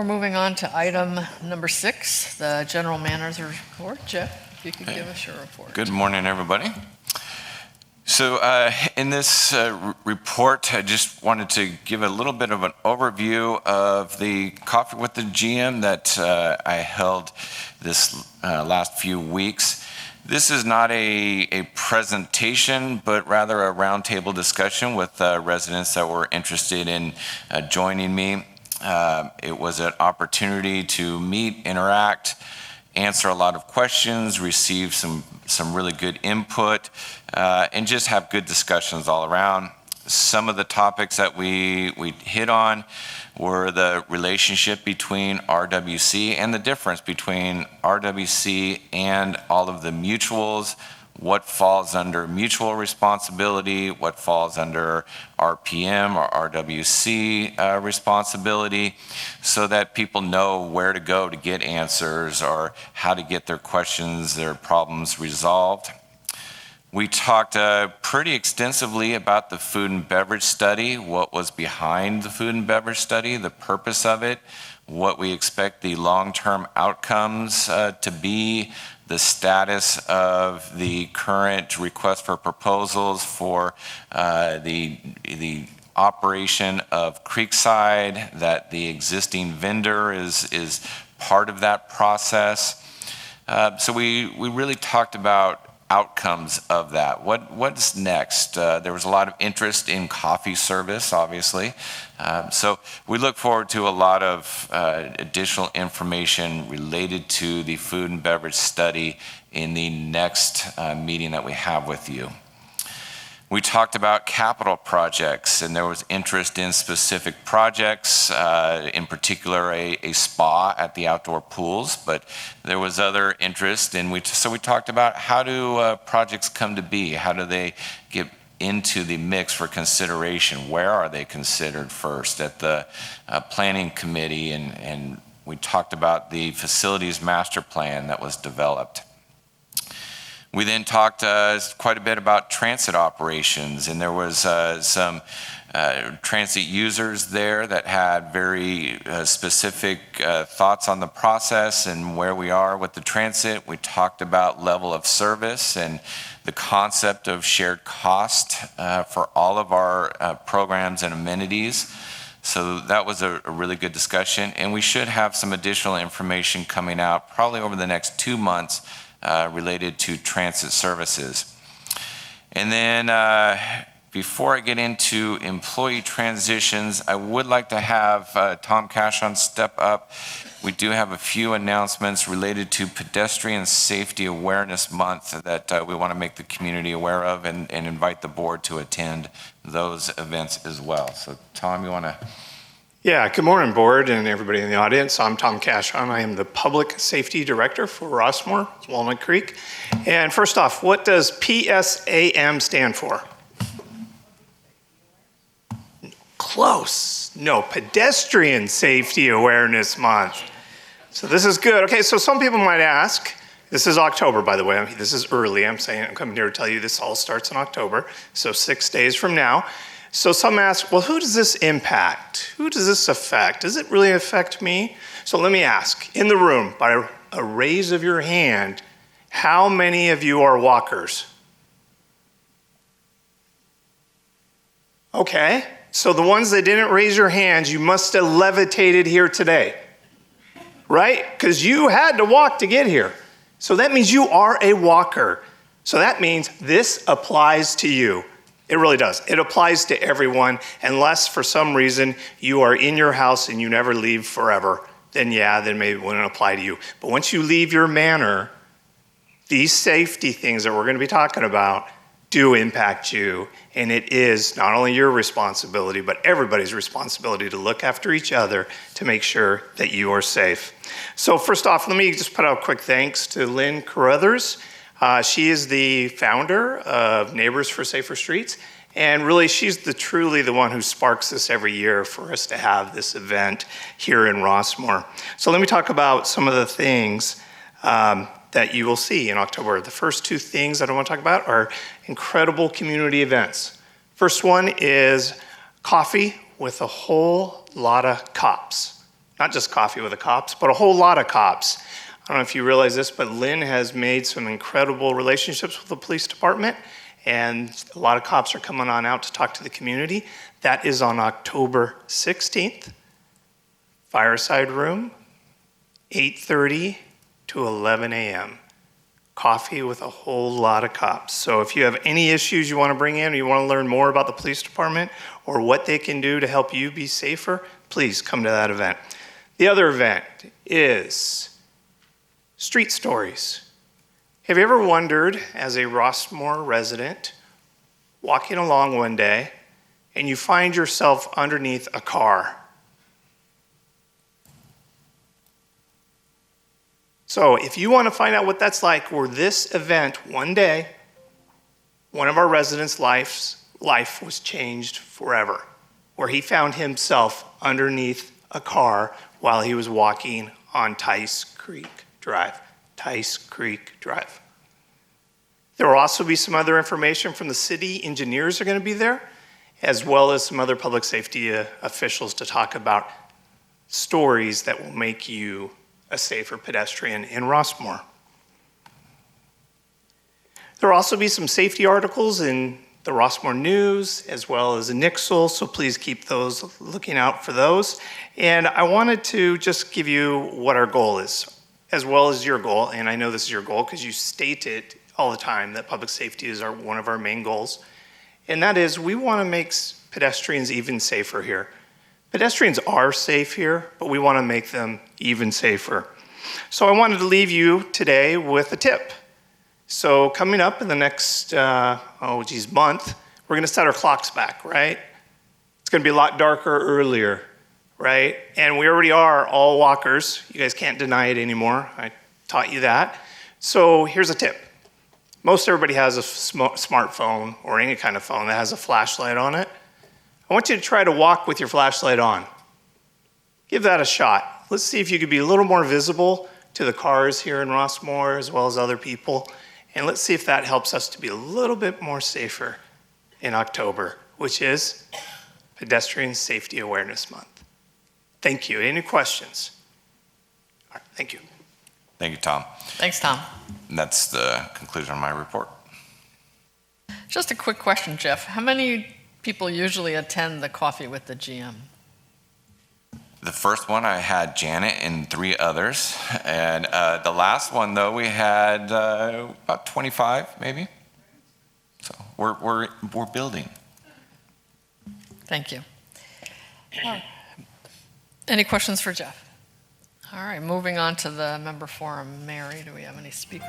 we're moving on to item number 6, the general manager's report. Jeff, if you could give us your report. Good morning, everybody. So in this report, I just wanted to give a little bit of an overview of the Coffee with the GM that I held this last few weeks. This is not a presentation, but rather a roundtable discussion with residents that were interested in joining me. It was an opportunity to meet, interact, answer a lot of questions, receive some really good input, and just have good discussions all around. Some of the topics that we hit on were the relationship between RWC and the difference between RWC and all of the mutuals, what falls under mutual responsibility, what falls under RPM or RWC responsibility, so that people know where to go to get answers or how to get their questions, their problems resolved. We talked pretty extensively about the food and beverage study, what was behind the food and beverage study, the purpose of it, what we expect the long-term outcomes to be, the status of the current request for proposals for the operation of Creekside, that the existing vendor is part of that process. So we really talked about outcomes of that. What's next? There was a lot of interest in coffee service, obviously. So we look forward to a lot of additional information related to the food and beverage study in the next meeting that we have with you. We talked about capital projects, and there was interest in specific projects, in particular a spa at the outdoor pools, but there was other interest, and so we talked about how do projects come to be, how do they get into the mix for consideration, where are they considered first at the planning committee, and we talked about the facilities master plan that was developed. We then talked quite a bit about transit operations, and there was some transit users there that had very specific thoughts on the process and where we are with the transit. We talked about level of service and the concept of shared cost for all of our programs and amenities. So that was a really good discussion, and we should have some additional information coming out probably over the next 2 months related to transit services. And then before I get into employee transitions, I would like to have Tom Cashon step up. We do have a few announcements related to Pedestrian Safety Awareness Month that we want to make the community aware of and invite the board to attend those events as well. So Tom, you want to... Yeah, good morning, board and everybody in the audience. I'm Tom Cashon. I am the Public Safety Director for Rossmore, Walnut Creek. And first off, what does PSAM stand for? Close. No, Pedestrian Safety Awareness Month. So this is good. Okay, so some people might ask, this is October, by the way. This is early. I'm coming here to tell you this all starts in October, so 6 days from now. So some ask, well, who does this impact? Who does this affect? Does it really affect me? So let me ask, in the room, by a raise of your hand, how many of you are walkers? Okay, so the ones that didn't raise your hands, you must have levitated here today, right? Because you had to walk to get here. So that means you are a walker. So that means this applies to you. It really does. It applies to everyone, unless for some reason you are in your house and you never leave forever. Then maybe it wouldn't apply to you. But once you leave your manor, these safety things that we're going to be talking about do impact you. And it is not only your responsibility, but everybody's responsibility to look after each other to make sure that you are safe. So first off, let me just put out a quick thanks to Lynn Carruthers. She is the founder of Neighbors for Safer Streets, and really she's truly the one who sparks this every year for us to have this event here in Rossmore. So let me talk about some of the things that you will see in October. The first 2 things that I want to talk about are incredible community events. First one is coffee with a whole lot of cops. not just Coffee with the Cops, but a whole lot of cops. I don't know if you realize this, but Lynn has made some incredible relationships with the police department, and a lot of cops are coming on out to talk to the community. That is on October 16th, Fireside Room, 8:30 to 11 a.m. Coffee with a whole lot of cops. So if you have any issues you want to bring in, or you want to learn more about the police department or what they can do to help you be safer, please come to that event. The other event is Street Stories. Have you ever wondered, as a Rossmore resident, walking along one day and you find yourself underneath a car? So if you want to find out what that's like, or this event, one day, one of our residents' life was changed forever, where he found himself underneath a car while he was walking on Tice Creek Drive. Tice Creek Drive. There will also be some other information from the city. Engineers are going to be there, as well as some other public safety officials to talk about stories that will make you a safer pedestrian in Rossmore. There will also be some safety articles in the Rossmore News, as well as in Nixle, so please keep those, looking out for those. And I wanted to just give you what our goal is, as well as your goal, and I know this is your goal because you state it all the time, that public safety is one of our main goals, and that is we want to make pedestrians even safer here. Pedestrians are safe here, but we want to make them even safer. So I wanted to leave you today with a tip. So coming up in the next, month, we're going to set our clocks back, right? It's going to be a lot darker earlier, right? And we already are all walkers. You guys can't deny it anymore. I taught you that. So here's a tip. Most everybody has a smartphone or any kind of phone that has a flashlight on it. I want you to try to walk with your flashlight on. Give that a shot. Let's see if you could be a little more visible to the cars here in Rossmore, as well as other people. And let's see if that helps us to be a little bit more safer in October, which is Pedestrian Safety Awareness Month. Thank you. Any questions? All right, thank you. Thank you, Tom. Thanks, Tom. And that's the conclusion of my report. Just a quick question, Jeff. How many people usually attend the Coffee with the GM? The first one, I had Janet and 3 others. And the last one, though, we had about 25, maybe. So we're building. Thank you. Any questions for Jeff? All right, moving on to the member forum. Mary, do we have any speakers?